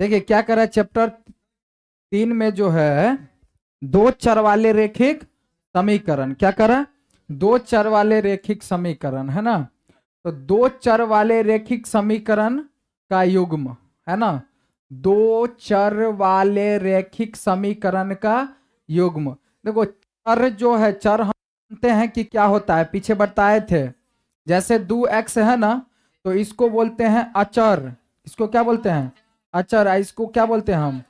देखिए क्या कर रहा है चैप्टर 3 में जो है दो चर वाले रेखिक समीकरण, क्या कर रहा है? दो चर वाले रेखिक समीकरण है ना। तो दो चर वाले रेखिक समीकरण का युग्म है ना, दो चर वाले रेखिक समीकरण का युग्म। देखो चर जो है, चर हम जानते हैं कि क्या होता है, पीछे बताए थे। जैसे 2x है ना, तो इसको बोलते हैं अचर। इसको क्या बोलते हैं? अचर। इसको क्या बोलते हैं हम?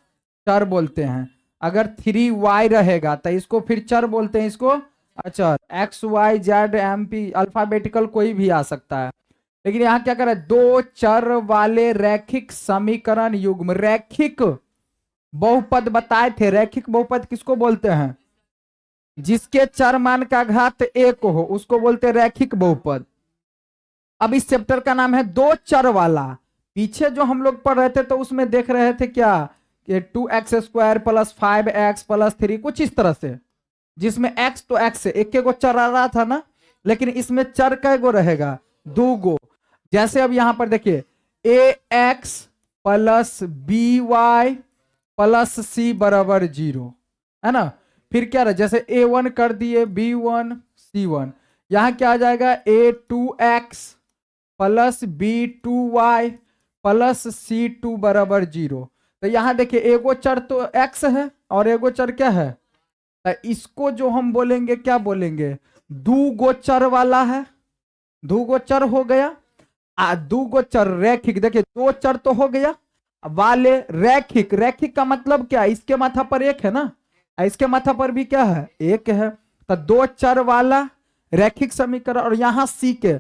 चर बोलते हैं। अगर 3y रहेगा तो इसको फिर चर बोलते हैं, इसको अचर। XYZ MP अल्फाबेटिकल कोई भी आ सकता है। लेकिन यहां क्या कर रहा है, दो चर वाले रैखिक समीकरण युग्म। रैखिक बहुपद बताए थे, रैखिक बहुपद किसको बोलते हैं? जिसके चर मान का घात एक हो उसको बोलते हैं रैखिक बहुपद। अब इस चैप्टर का नाम है दो चर वाला। पीछे जो हम लोग पढ़ रहे थे तो उसमें देख रहे थे क्या कि 2x² + 5x + 3 कुछ इस तरह से, जिसमें x तो x से एक को चर आ रहा था ना। लेकिन इसमें चर कै गो रहेगा? दो गो। जैसे अब यहां पर देखिए ax + by + c = 0 है ना। फिर क्या रहा, जैसे a1 कर दिए b1 c1, यहां क्या आ जाएगा a2x + b2y + c2 = 0। तो यहां देखिए एगो चर तो x है और एगो चर क्या है, तो इसको जो हम बोलेंगे क्या बोलेंगे, दू गोचर वाला है। दू गोचर हो गया। दू गोचर रैखिक, देखिए दो चर तो हो गया वाले रैखिक। रैखिक का मतलब क्या, इसके माथा पर एक है ना, इसके माथा पर भी क्या है, एक है। तो दो चर वाला रैखिक समीकरण। और यहां सी के,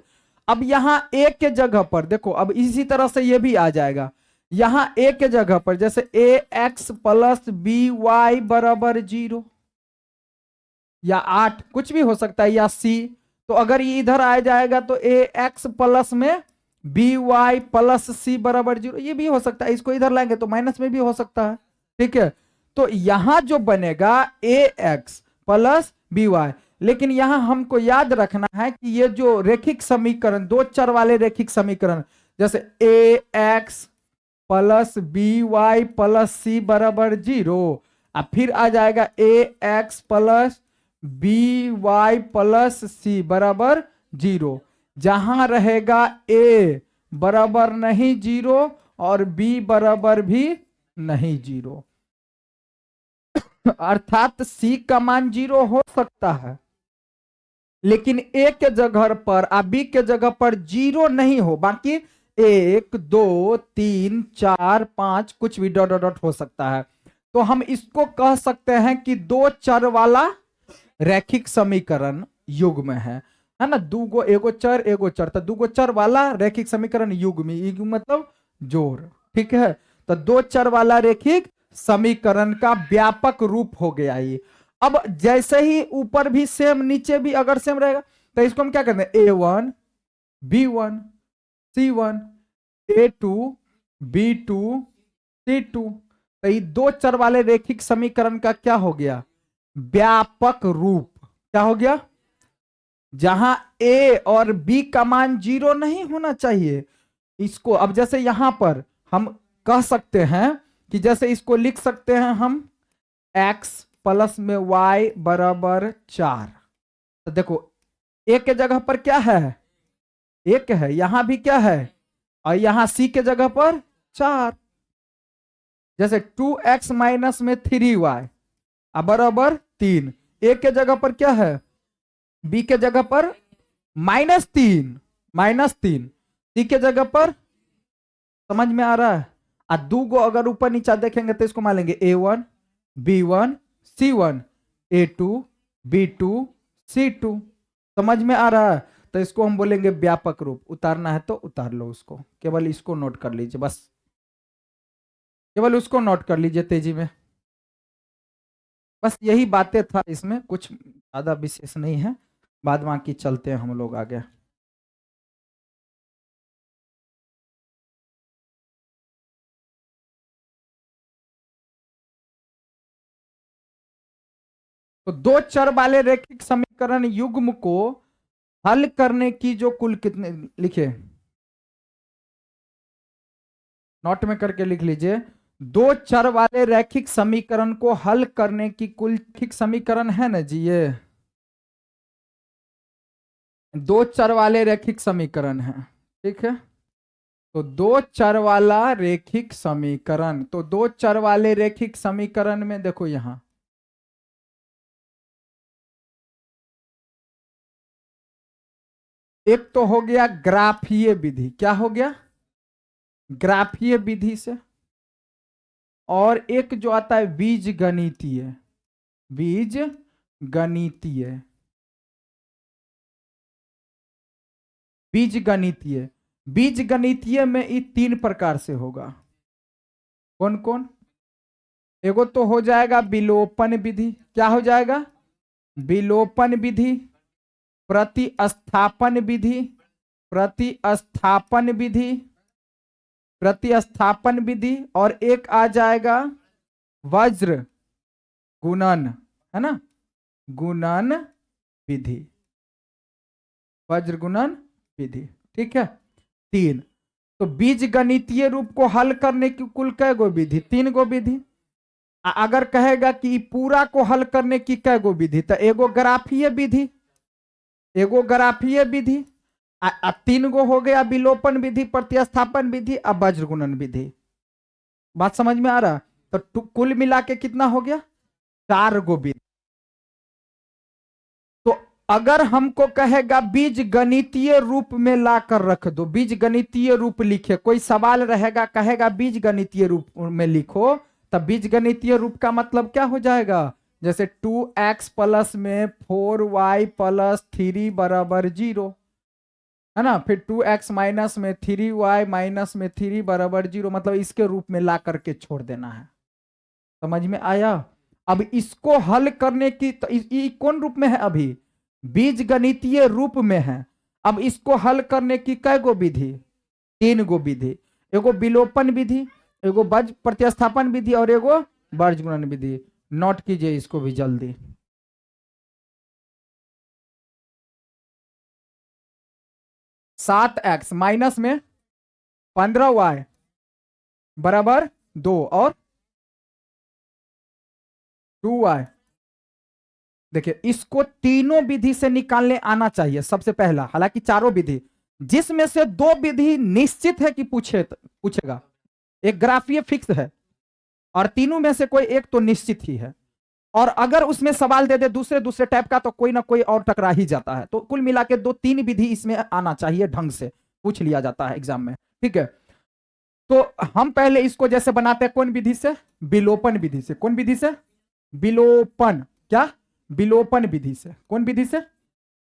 अब यहां एक के जगह पर देखो, अब इसी तरह से ये भी आ जाएगा। यहां एक के जगह पर जैसे ax + by = 0 या 8 कुछ भी हो सकता है, या सी। तो अगर ये इधर आ जाएगा तो ax प्लस में by + c = 0, ये भी हो सकता है। इसको इधर लाएंगे तो माइनस में भी हो सकता है। ठीक है, तो यहां जो बनेगा ax + by। लेकिन यहां हमको याद रखना है कि ये जो रेखिक समीकरण, दो चर वाले रेखिक समीकरण, जैसे ax + by + c = 0, फिर आ जाएगा ax + by + c = 0। जहां रहेगा a बराबर नहीं 0 और b बराबर भी नहीं 0, अर्थात c का मान 0 हो सकता है लेकिन a के जगह पर b के जगह पर 0 नहीं हो। बाकी 1 2 3 4 5 कुछ भी डॉट डॉट हो सकता है। तो हम इसको कह सकते हैं कि दो चर वाला रैखिक समीकरण युग्म है ना। दूगो एगो चर एगो चर, तो दूगो चर वाला रैखिक समीकरण युग्म, युग्म मतलब जोड़। ठीक है, तो दो चर वाला रैखिक समीकरण का व्यापक रूप हो गया ये। अब जैसे ही ऊपर भी सेम नीचे भी अगर सेम रहेगा तो इसको हम क्या कहते हैं, a1 b1 c1 a2 b2 c2। तो ये दो चर वाले रैखिक समीकरण का क्या हो गया, व्यापक रूप। क्या हो गया, जहां a और b का मान 0 नहीं होना चाहिए। इसको अब जैसे यहां पर हम कह सकते हैं कि जैसे इसको लिख सकते हैं हम x + में y = 4। तो देखो a के जगह पर क्या है, एक है, यहां भी क्या है, और यहां c के जगह पर 4। जैसे 2x - में 3y = 3, a के जगह पर क्या है, b के जगह पर -3, -3, c के जगह पर, समझ में आ रहा है। दू गो अगर ऊपर नीचा देखेंगे तो इसको मान लेंगे a1 b1 c1 a2 b2 c2। समझ में आ रहा है। तो इसको हम बोलेंगे व्यापक रूप। उतारना है तो उतार लो उसको, केवल इसको नोट कर लीजिए, बस केवल उसको नोट कर लीजिए तेजी में। बस यही बातें था, इसमें कुछ ज्यादा विशेष नहीं है। बाद बाकी चलते हैं हम लोग आगे। तो दो चर वाले रैखिक समीकरण युग्म को हल करने की जो कुल कितने, लिखे नोट में करके लिख लीजिए, दो चर वाले रैखिक समीकरण को हल करने की कुल रैखिक समीकरण है ना जी, ये दो चर वाले रैखिक समीकरण है, ठीक है। तो दो चर वाला रैखिक समीकरण, तो दो चर वाले रैखिक समीकरण में देखो यहां एक तो हो गया ग्राफीय विधि, क्या हो गया, ग्राफीय विधि से, और एक जो आता है बीज गणितीय, बीज गणितीय, बीज गणितीय, बीज गणितीय में ये तीन प्रकार से होगा। कौन कौन, एगो तो हो जाएगा विलोपन विधि, क्या हो जाएगा, विलोपन विधि, प्रतिस्थापन विधि, प्रतिस्थापन विधि, प्रतिस्थापन विधि, और एक आ जाएगा वज्र गुणन, है ना, गुणन विधि, वज्र गुणन विधि, ठीक है। तीन, तो बीज गणितीय रूप को हल करने की कुल कै गो विधि, तीन गो विधि। अगर कहेगा कि पूरा को हल करने की कै गो विधि, तो एगो ग्राफीय विधि, एगो ग्राफीय विधि, तीन गो हो गया विलोपन विधि, प्रतिस्थापन विधि, अब वज्र गुणन विधि। बात समझ में आ रहा, तो कुल मिला के कितना हो गया, चार गो विधि। तो अगर हमको कहेगा बीज गणितीय रूप में ला कर रख दो, बीज गणितीय रूप लिखे, कोई सवाल रहेगा कहेगा बीज गणितीय रूप में लिखो, तब बीज गणितीय रूप का मतलब क्या हो जाएगा, जैसे 2x प्लस में 4y प्लस 3 बराबर 0, है ना, फिर 2x माइनस में 3y माइनस में 3 बराबर 0, मतलब इसके रूप में ला करके छोड़ देना है। समझ में आया। अब इसको हल करने की, तो कौन रूप में है, अभी बीज गणितीय रूप में है। अब इसको हल करने की कै गो विधि, तीन गो विधि, एगो विलोपन विधि, एगो वज्र प्रतिस्थापन विधि, और एगो वज्र गुणन विधि। नोट कीजिए इसको भी जल्दी। 7x माइनस में 15y बराबर 2 और 2y। देखिए इसको तीनों विधि से निकालने आना चाहिए सबसे पहला, हालांकि चारों विधि, जिसमें से दो विधि निश्चित है कि पूछेगा, एक ग्राफीय फिक्स है, और तीनों में से कोई एक तो निश्चित ही है, और अगर उसमें सवाल दे दे दूसरे दूसरे टाइप का तो कोई ना कोई और टकरा ही जाता है। तो कुल मिला के दो तीन विधि इसमें आना चाहिए, ढंग से पूछ लिया जाता है एग्जाम में, ठीक है। तो हम पहले इसको जैसे बनाते हैं, कौन विधि से, विलोपन विधि से, कौन विधि से, विलोपन, क्या, विलोपन विधि से, कौन विधि से,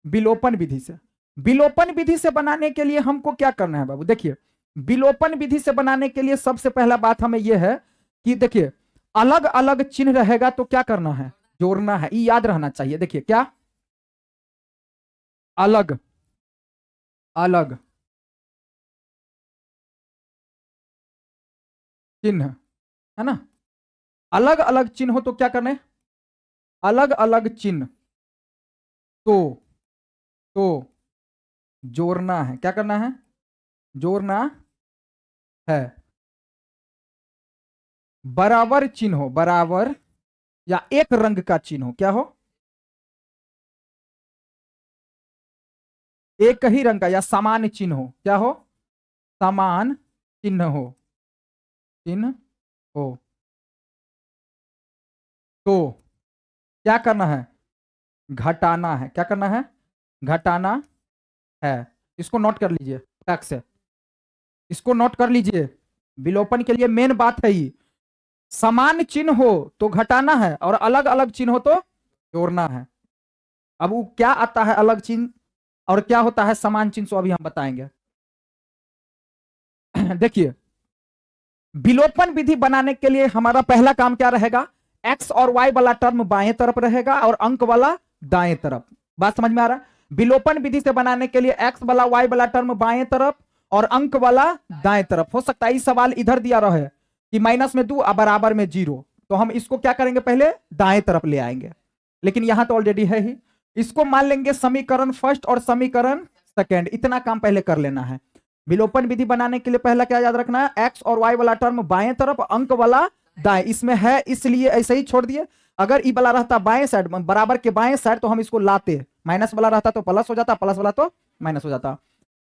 विलोपन विधि से। विलोपन विधि से बनाने के लिए हमको क्या करना है बाबू, देखिए विलोपन विधि से बनाने के लिए सबसे पहला बात हमें यह है कि देखिए अलग अलग चिन्ह रहेगा तो क्या करना है, जोड़ना है, ये याद रहना चाहिए। देखिए क्या, अलग अलग चिन्ह, है ना, अलग अलग चिन्ह हो तो क्या करना है, अलग अलग चिन्ह तो जोड़ना है, क्या करना है, जोड़ना है। बराबर चिन्ह हो, बराबर या एक रंग का चिन्ह हो, क्या हो, एक ही रंग का या समान चिन्ह हो, क्या हो, समान चिन्ह हो, चिन्ह हो, तो क्या करना है, घटाना है, क्या करना है, घटाना है। इसको नोट कर लीजिए टैक्स से, इसको नोट कर लीजिए, विलोपन के लिए मेन बात है ये, समान चिन्ह हो तो घटाना है, और अलग अलग चिन्ह हो तो जोड़ना है। अब वो क्या आता है अलग चिन्ह और क्या होता है समान चिन्ह, सो अभी हम बताएंगे। देखिए विलोपन विधि बनाने के लिए हमारा पहला काम क्या रहेगा, एक्स और वाई वाला टर्म बाएं तरफ रहेगा और अंक वाला दाएं तरफ। बात समझ में आ रहा है। विलोपन विधि से बनाने के लिए एक्स वाला वाई वाला टर्म बाएं तरफ और अंक वाला दाएं तरफ। हो सकता है सवाल इधर दिया रहे कि -2 और बराबर में 0, तो हम इसको क्या करेंगे, पहले दाएं तरफ ले आएंगे, लेकिन यहां तो ऑलरेडी है ही। इसको मान लेंगे समीकरण फर्स्ट और समीकरण सेकेंड, इतना काम पहले कर लेना है। विलोपन विधि बनाने के लिए पहला क्या याद रखना है, एक्स और वाई वाला टर्म बाएं तरफ, अंक वाला दाएं, इसमें है इसलिए ऐसे ही छोड़ दिए। अगर ई वाला रहता बाएं साइड बराबर के बाएं साइड तो हम इसको लाते, माइनस वाला रहता तो प्लस हो जाता, प्लस वाला तो माइनस हो जाता।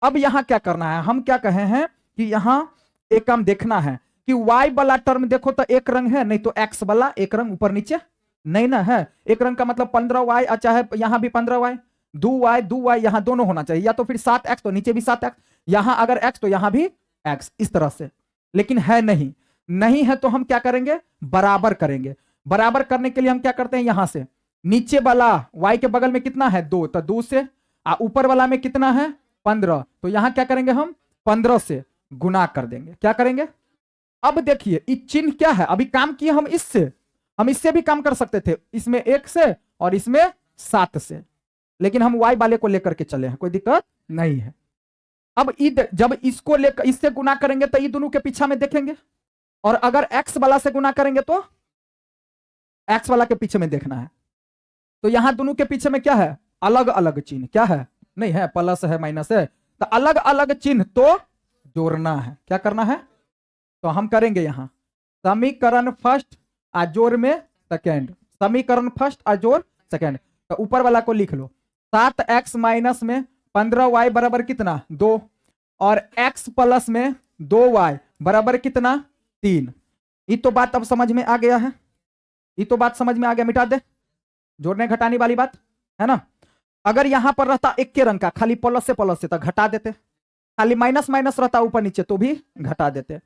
अब यहां क्या करना है, हम क्या कहे हैं कि यहां एक काम देखना है कि y वाला टर्म देखो तो एक रंग है, नहीं तो x वाला एक रंग ऊपर नीचे नहीं ना है। एक रंग का मतलब 15y, चाहे यहां भी 15y, 2y यहां दोनों होना चाहिए, या तो फिर 7x तो नीचे भी 7x, यहां अगर x तो यहां भी x, इस तरह से। लेकिन है नहीं, नहीं है तो हम क्या करेंगे, बराबर करेंगे। बराबर करने के लिए हम क्या करते हैं, यहां से नीचे वाला y के बगल में कितना है 2, तो 2 से, ऊपर वाला में कितना है 15, तो यहां क्या करेंगे हम 15 से गुना कर देंगे। क्या करेंगे, अब देखिए ये चिन्ह क्या है, अभी काम किए हम इससे, हम इससे भी काम कर सकते थे, इसमें 1 से और इसमें 7 से, लेकिन हम y वाले को लेकर के चले हैं, कोई दिक्कत नहीं है। अब जब इसको लेकर इससे गुना करेंगे तो ये दोनों के पीछा में देखेंगे, और अगर x वाला से गुना करेंगे तो x वाला के पीछे में देखना है। तो यहां दोनों के पीछे में क्या है, अलग अलग चिन्ह, क्या है, नहीं है, प्लस है माइनस है, तो अलग अलग चिन्ह तो जोड़ना है। क्या करना है, तो हम करेंगे यहां समीकरण फर्स्ट जोड़ में सेकेंड, समीकरण फर्स्ट जोड़ सेकेंड। तो ऊपर वाला को लिख लो, 7x माइनस में 15y बराबर कितना 2, और x प्लस में 2y बराबर कितना 3। ये तो बात अब समझ में आ गया है, ये तो बात समझ में आ गया, मिटा दे जोड़ने घटाने वाली बात है ना। अगर यहां पर रहता एक के रंग का खाली प्लस से तो घटा देते, खाली माइनस माइनस रहता ऊपर नीचे तो भी घटा देते।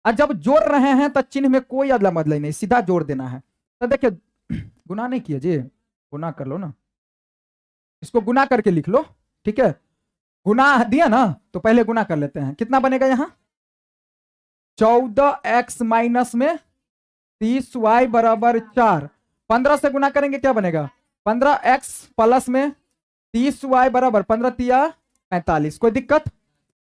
और जब जोड़ रहे हैं तो चिन्ह में कोई अदला बदला नहीं, सीधा जोड़ देना है। तो देखिए गुना नहीं किए जी, गुना कर लो ना, इसको गुना करके लिख लो, ठीक है। गुना दिया ना तो पहले गुना कर लेते हैं, कितना बनेगा यहां 14x माइनस में 30y बराबर 4, 15 से गुना करेंगे क्या बनेगा 15x प्लस में 30y बराबर 15 तिया 45, कोई दिक्कत।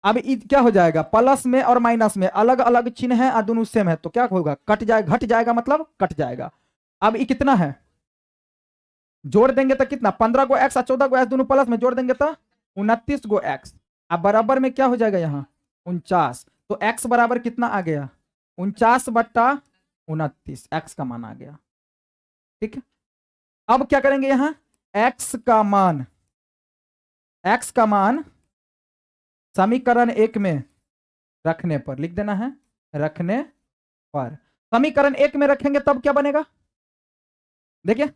अब क्या हो जाएगा, प्लस में और माइनस में अलग अलग चिन्ह है और दोनों सेम है, तो क्या होगा कट जाएगा, घट जाएगा मतलब कट जाएगा। अब ये कितना है, जोड़ देंगे तो कितना 15 को x और 14 को x दोनों प्लस में जोड़ देंगे तो 29 को x, अब बराबर में क्या हो जाएगा यहाँ 49, तो x बराबर कितना आ गया 49/29, x का मान आ गया, ठीक है। अब क्या करेंगे यहां x का मान समीकरण 1 में रखने पर लिख देना है, रखने पर समीकरण 1 में रखेंगे तब क्या बनेगा, देखिए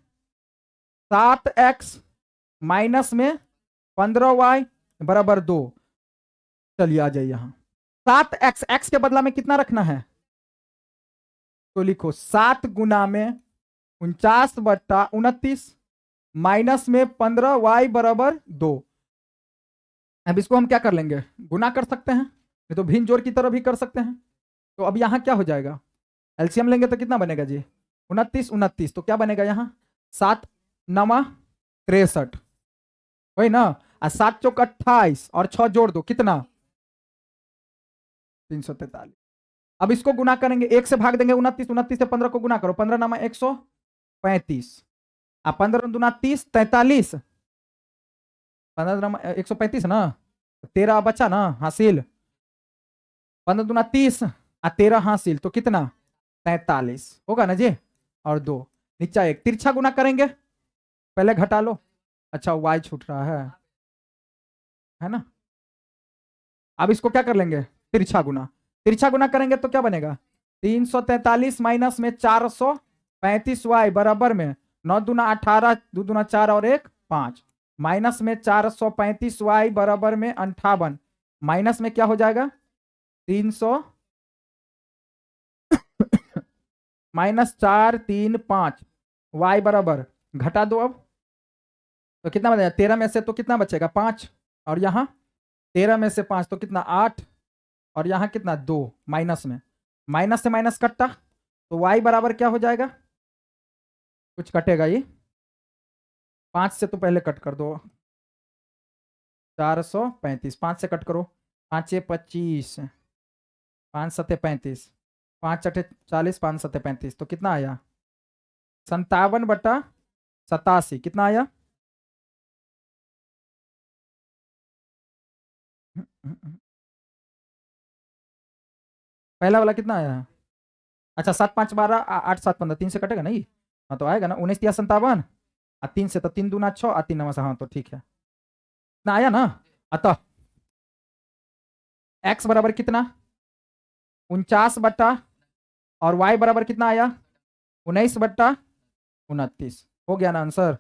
7x माइनस में 15y बराबर 2, चलिए आ जाइए यहां 7x, x के बदला में कितना रखना है, तो लिखो 7 गुना में 49/29 माइनस में 15y बराबर 2। अब इसको हम क्या कर लेंगे, गुना कर सकते हैं, नहीं तो भिन्न जोड़ की तरह भी कर सकते हैं। तो अब यहां क्या हो जाएगा, एलसीएम लेंगे तो कितना बनेगा जी 29, तो क्या बनेगा यहां 7 9 63, वही ना, और 7 चौक 28 और 6 जोड़ दो कितना 343। अब इसको गुना करेंगे, 1 से भाग देंगे 29 से 15 को गुना करो, 15 9 135, 15 दूना 30 43, 15 135 ना, 13 बचा ना हासिल, 15 दूना 30 और 13 हासिल, तो कितना 43 होगा ना जी, और 2 नीचा 1, तिरछा गुना करेंगे, पहले घटा लो, अच्छा y छूट रहा है ना। अब इसको क्या कर लेंगे तिरछा गुना करेंगे तो क्या बनेगा 343 माइनस में 435y बराबर में 9 दूना 18, 2 दूना 4 और 1 5, माइनस में 435y बराबर में 58, माइनस में क्या हो जाएगा 300 माइनस 435 y बराबर, घटा दो अब, तो कितना बचेगा 13 में से तो कितना बचेगा 5, और यहाँ 13 में से 5 तो कितना 8, और यहाँ कितना 2, माइनस से माइनस कट्टा, तो y बराबर क्या हो जाएगा, कुछ कटेगा ये 5 से तो पहले कट कर दो, 435 5 से कट करो, 5 25, 5 7 35, 5 8 40, 5 7 35, तो कितना आया 57/87, कितना आया पहला वाला कितना आया है? अच्छा 7 5 12 8 7 15 3 से कटेगा नहीं। हाँ तो आएगा ना 19 57 3 से तो 3 दूना 6 3 नवा से, हाँ तो ठीक है ना, आया ना। अतः x बराबर कितना 49 और y बराबर कितना आया 19/29। हो गया ना आंसर।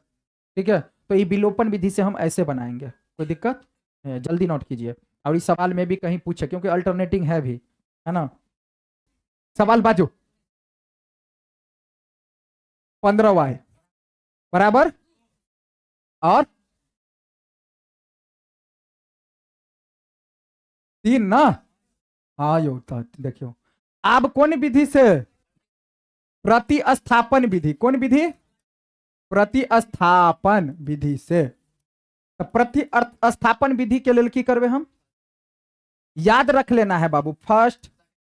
ठीक है, तो ये विलोपन विधि से हम ऐसे बनाएंगे, कोई दिक्कत है? जल्दी नोट कीजिए। और इस सवाल में भी कहीं पूछे क्योंकि अल्टरनेटिंग है भी, है ना। सवाल बाजू 15y बराबर और 3 ना। हाँ यो देखियो, अब कौन विधि से, प्रतिस्थापन विधि। कौन विधि? प्रतिस्थापन विधि से। तो प्रतिस्थापन विधि के लिए की करबे हम, याद रख लेना है बाबू, फर्स्ट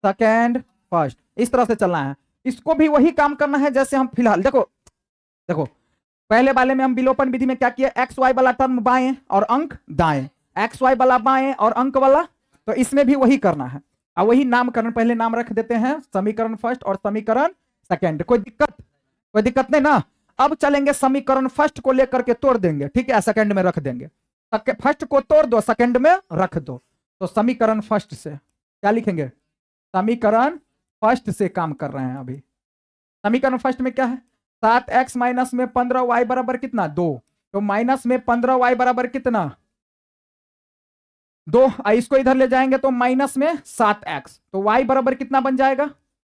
सेकेंड फर्स्ट, इस तरह से चलना है। इसको भी वही काम करना है जैसे हम फिलहाल देखो देखो पहले वाले में हम विलोपन विधि में क्या किया, एक्स वाई वाला टर्म बाएं और अंक दाएं, एक्स वाई वाला बाएं और अंक वाला, तो इसमें भी वही करना है। और वही नामकरण, पहले नाम रख देते हैं समीकरण फर्स्ट और समीकरण सेकेंड। कोई दिक्कत? कोई दिक्कत नहीं ना। अब चलेंगे समीकरण फर्स्ट को लेकर के तोड़ देंगे, ठीक है, सेकंड में रख देंगे। फर्स्ट को तोड़ दो, सेकंड में रख दो। तो समीकरण फर्स्ट से क्या लिखेंगे, समीकरण फर्स्ट से काम कर रहे हैं अभी। समीकरण फर्स्ट में क्या है, 7x माइनस में 15y बराबर कितना 2, तो माइनस में 15y बराबर कितना 2, इसको इधर ले जाएंगे तो माइनस में 7x, तो y बराबर कितना बन जाएगा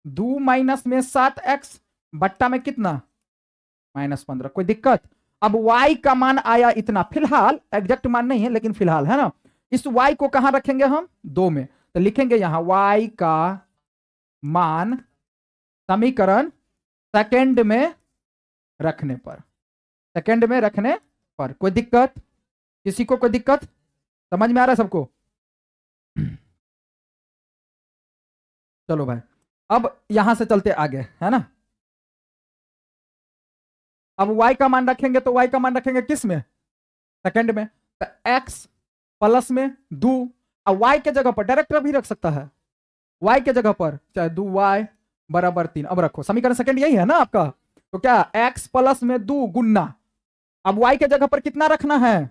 2 माइनस में 7x बट्टा में कितना -15। कोई दिक्कत? अब y का मान आया इतना, फिलहाल एग्जैक्ट मान नहीं है लेकिन फिलहाल है ना। इस y को कहां रखेंगे हम 2 में, तो लिखेंगे यहां y का मान समीकरण सेकंड में रखने पर, सेकंड में रखने पर। कोई दिक्कत किसी को? कोई दिक्कत? समझ में आ रहा है सबको? चलो भाई, अब यहां से चलते आगे, है ना। अब y का मान रखेंगे तो y का मान रखेंगे किस में, सेकंड में, तो x प्लस में 2, अब y के जगह पर डायरेक्ट भी रख सकता है, y के जगह पर चाहे 2y बराबर 3। अब रखो समीकरण सेकंड यही है ना आपका, तो क्या x प्लस में 2 गुन्ना, अब y के जगह पर कितना रखना है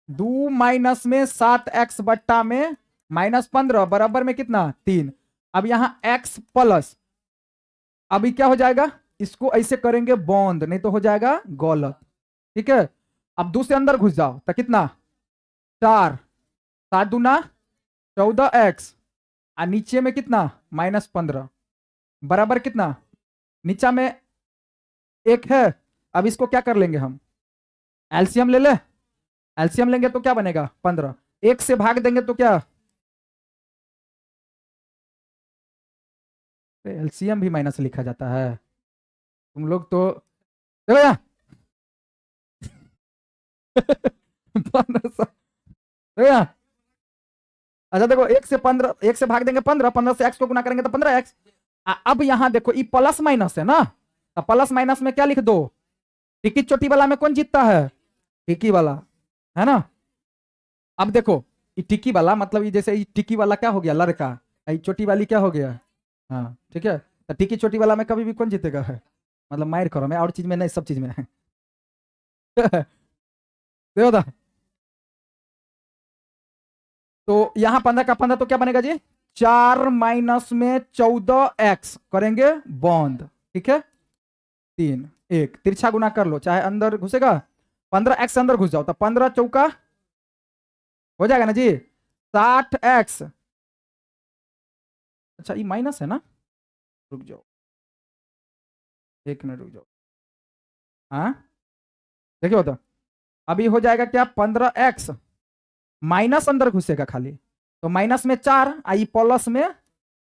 2 माइनस में 7x बट्टा में -15 बराबर में कितना 3। अब यहां x प्लस, अभी क्या हो जाएगा, इसको ऐसे करेंगे बॉन्द, नहीं तो हो जाएगा गलत, ठीक है। अब दूसरे अंदर घुस जाओ तो कितना 4, 7 दूना 14x, और नीचे में कितना -15 बराबर कितना, नीचा में 1 है। अब इसको क्या कर लेंगे हम, एलसीएम ले ले, एलसीएम लेंगे तो क्या बनेगा 15, 1 से भाग देंगे तो क्या, एलसीएम भी माइनस लिखा जाता है, तुम लोग तो देखो यहाँ। 1500 देखो यहाँ। अच्छा देखो 1 से 15, 1 से भाग देंगे 15, 15 से x को गुना करेंगे तो 15x। अब यहां देखो ये प्लस माइनस है ना, तो प्लस माइनस में क्या लिख दो, टिकी चोटी वाला में कौन जीतता है, टिकी वाला, है ना। अब देखो ये टिकी वाला मतलब ये जैसे ये टिकी वाला क्या हो गया लड़का, ये चोटी वाली क्या हो गया, हाँ ठीक है। तो टिकी चोटी वाला में कभी भी कौन जीतेगा है, मतलब मार करो, मैं और चीज में नहीं सब चीज में है। देखो था। तो यहां 15 का 15 तो क्या बनेगा जी 4 माइनस में 14x करेंगे बॉन्द, ठीक है 3 1 तिरछा गुना कर लो, चाहे अंदर घुसेगा 15x अंदर घुस जाओ तो 15 चौका हो जाएगा ना जी 60x। अच्छा ये माइनस है ना, रुक जाओ 1 मिनट रुक जाओ, हाँ देखिए तो अभी हो जाएगा क्या 15x, माइनस अंदर घुसेगा खाली, तो माइनस में 4 आई प्लस में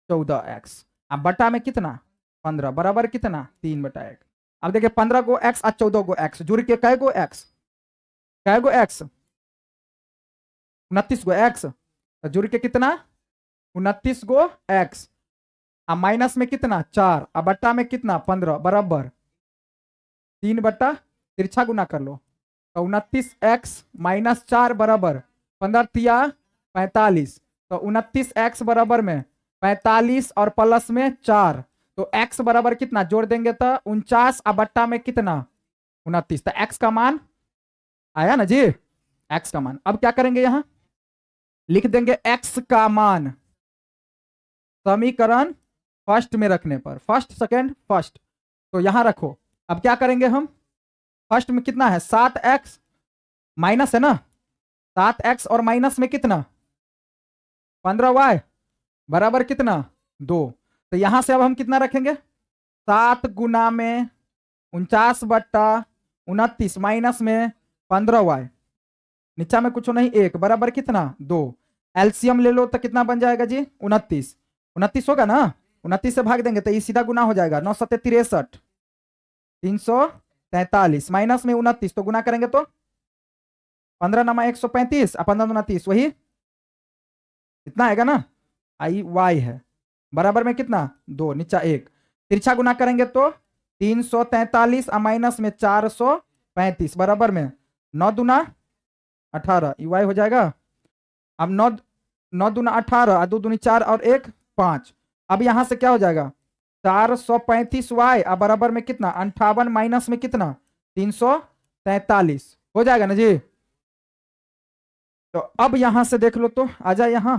14x, अब बटा में कितना 15 बराबर कितना 3/1। अब देखिए 15 को x और 14 को x जुड़ के कै गो x, कै गो x 29 गो x, तो जुड़ के कितना 29 गो x, अब माइनस में कितना 4, अब बट्टा में कितना 15 बराबर 3/, तिरछा गुना कर लो, तो 29x माइनस 4 बराबर 15 तिया 45, तो 29x बराबर में 45 और प्लस में 4, तो x बराबर कितना जोड़ देंगे तो 49 और बट्टा में कितना 29, तो x का मान आया ना जी, x का मान। अब क्या करेंगे यहां लिख देंगे x का मान समीकरण फर्स्ट में रखने पर, फर्स्ट सेकेंड फर्स्ट, तो यहां रखो। अब क्या करेंगे हम, फर्स्ट में कितना है 7x माइनस है ना, 7x और माइनस में कितना 15y बराबर कितना 2, तो यहां से अब हम कितना रखेंगे 7 गुना में 49 बट्टा 29 माइनस में 15y, नीचा में कुछ नहीं 1 बराबर कितना 2, एलसीएम ले लो तो कितना बन जाएगा जी 29, 29 होगा ना, 29 से भाग देंगे तो ये सीधा गुना हो जाएगा, 9 सत्ते 63, 343 माइनस में 29 तो गुना करेंगे तो 15 नमा 135 और 15 दुना 30, वही इतना आएगा ना, आई वाई है बराबर में कितना 2, नीचा 1, तिरछा गुना करेंगे तो 343 और माइनस में 435 बराबर में 9 दुना 18 वाई हो जाएगा। अब 9 दुना 18 और 2 दूनी 4 और 1 5, अब यहां से क्या हो जाएगा 435 वाई और बराबर में कितना 58 माइनस में कितना 343 हो जाएगा ना जी। तो अब यहां से देख लो तो आ जाए, यहां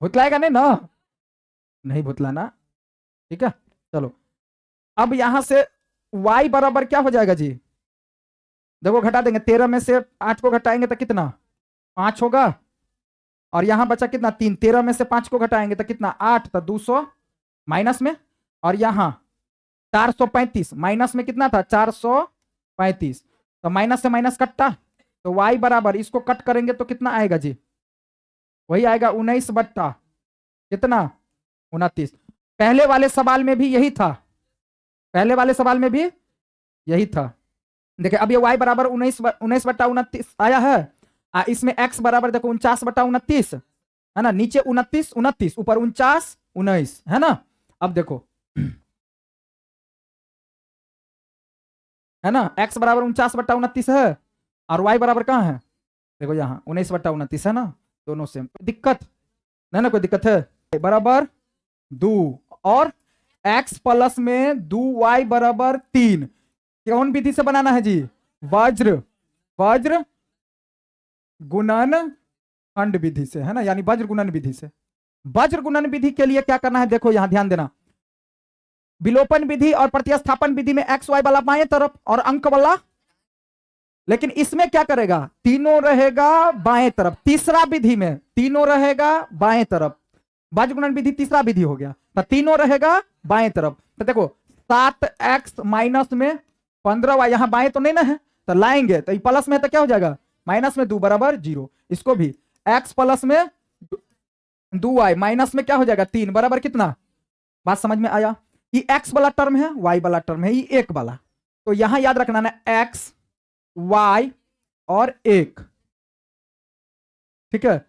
भुतलाएगा नहीं ना, नहीं भुतलाना, ठीक है चलो। अब यहां से y बराबर क्या हो जाएगा जी, देखो घटा देंगे, 13 में से 8 को घटाएंगे तो कितना 5 होगा, और यहां बचा कितना 3, 13 में से 5 को घटाएंगे तो कितना 8, तो 200 माइनस में, और यहां 435 माइनस में कितना था 435, तो माइनस से माइनस कट्टा, तो y बराबर इसको कट करेंगे तो कितना आएगा जी, वही आएगा 19 बट्टा कितना 29। पहले वाले सवाल में भी यही था, पहले वाले सवाल में भी यही था, देखिए अब ये y बराबर 19 बट्टा 29 आया है, इसमें x बराबर देखो 49 बट्टा 29 है ना, नीचे 29 29 ऊपर 49 19 है ना। अब देखो है ना, x बराबर 49 बट्टा 29 है और y बराबर कहाँ है, देखो यहाँ 19 बट्टा 29 है ना, दोनों सेम, दिक्कत नहीं ना, कोई दिक्कत है, बराबर 2 और x प्लस में 2y बराबर 3, कौन विधि से बनाना है जी, वज्र वज्र गुणन खंड विधि से है ना, यानी वज्र गुणन विधि से। वज्र गुणन विधि के लिए क्या करना है, देखो यहां ध्यान देना, विलोपन विधि और प्रतिस्थापन विधि में एक्स वाई वाला बाएं तरफ और अंक वाला, लेकिन इसमें क्या करेगा तीनों रहेगा बाएं तरफ, तीसरा विधि में तीनों रहेगा बाएं तरफ, वज्र गुणन विधि तीसरा विधि हो गया, तो तीनों रहेगा बाएं तरफ। तो देखो 7x माइनस में 15y यहां बाएं तो नहीं ना है, तो लाएंगे तो प्लस में है तो क्या हो जाएगा माइनस में 2 बराबर 0, इसको भी x प्लस में 2y माइनस में क्या हो जाएगा 3 बराबर कितना, बात समझ में आया, ये x वाला टर्म है y वाला टर्म है, ये 1 वाला, तो यहां याद रखना ना x y और 1, ठीक है,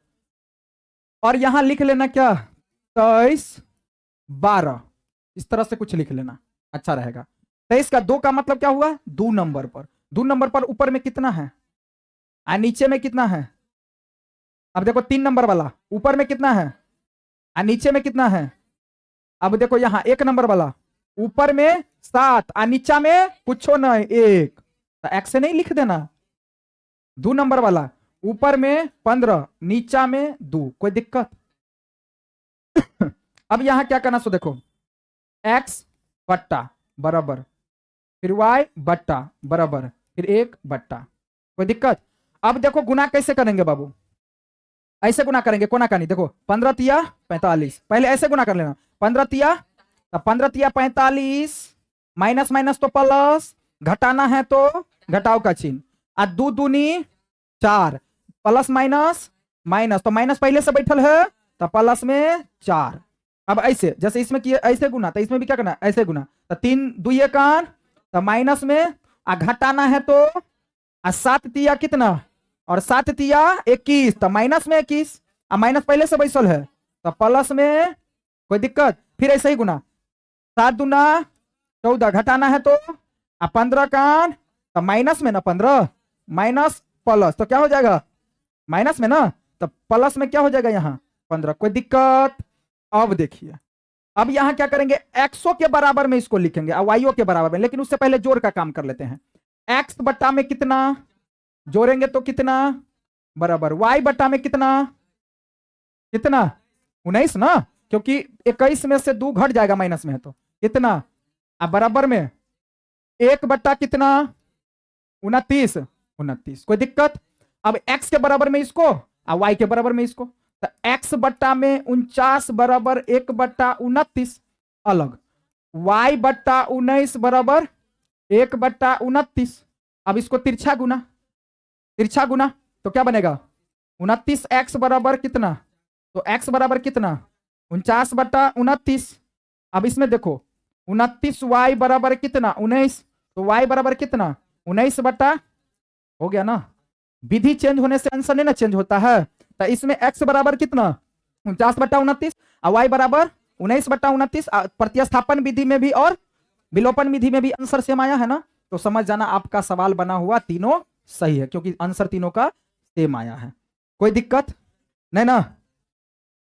और यहां लिख लेना क्या 23 12, इस तरह से कुछ लिख लेना अच्छा रहेगा। 23 का 2 का मतलब क्या हुआ 2 नंबर पर, 2 नंबर पर ऊपर में कितना है और नीचे में कितना है, अब देखो 3 नंबर वाला ऊपर में कितना है और नीचे में कितना है, अब देखो यहां 1 नंबर वाला ऊपर में 7 और नीचा में कुछ नहीं 1, तो x से नहीं लिख देना, 2 नंबर वाला ऊपर में 15 नीचा में 2, कोई दिक्कत अब यहां क्या करना, सो देखो x बट्टा बराबर फिर y बट्टा बराबर फिर 1 बट्टा, कोई दिक्कत। अब देखो गुना कैसे करेंगे बाबू, ऐसे गुना करेंगे कोना कानी, देखो 15 तिया 45, पहले ऐसे गुना कर लेना 15 तिया, तो 15 तिया 45 माइनस माइनस तो प्लस, घटाना है तो घटाओ का चिन्ह, और 2 दूनी 4 प्लस माइनस माइनस, तो माइनस पहले से बैठल है तो प्लस में 4। अब ऐसे जैसे इसमें किए ऐसे गुना, तो इसमें भी क्या करना ऐसे गुना, तो 3 2 कान तो माइनस में, आ घटाना है तो 7 तिया कितना और 7 तिया 21, तो माइनस में 21, अब माइनस पहले से बैसल है तो प्लस में, कोई दिक्कत, फिर ऐसे ही गुना 7 दूना 14, घटाना है तो 15 कान तो माइनस में ना 15 माइनस प्लस, तो क्या हो जाएगा माइनस में ना, तो प्लस में क्या हो जाएगा यहाँ 15। कोई दिक्कत? अब देखिए, अब यहां क्या करेंगे, एक्सओ के बराबर में इसको लिखेंगे और वाईओ के बराबर में, लेकिन उससे पहले जोड़ का काम कर लेते हैं। एक्स बट्टा में कितना जोड़ेंगे तो कितना बराबर वाई बट्टा में कितना, कितना 19 ना, क्योंकि 21 में से 2 घट जाएगा माइनस में है तो कितना, अब बराबर में 1 बट्टा कितना 29, 29। कोई दिक्कत? अब x के बराबर में इसको और y के बराबर में इसको, तो x बट्टा में 49 बराबर 1 बट्टा 29 अलग, y बट्टा 19 बराबर 1 बट्टा 29। अब इसको तिरछा गुना, तिरछा गुना तो क्या बनेगा 29x बराबर कितना, तो x बराबर कितना 49 बट्टा 29। अब इसमें देखो 29y बराबर कितना 19, तो y बराबर कितना 19 बट्टा, हो गया ना। विधि चेंज होने से आंसर नहीं ना चेंज होता है, तो इसमें x बराबर कितना 49 बट्टा 29 और y बराबर 19 बट्टा 29। प्रतिस्थापन विधि में भी और विलोपन विधि में भी आंसर सेम आया है ना, तो समझ जाना आपका सवाल बना हुआ तीनों सही है, क्योंकि आंसर तीनों का सेम आया है। कोई दिक्कत नहीं ना?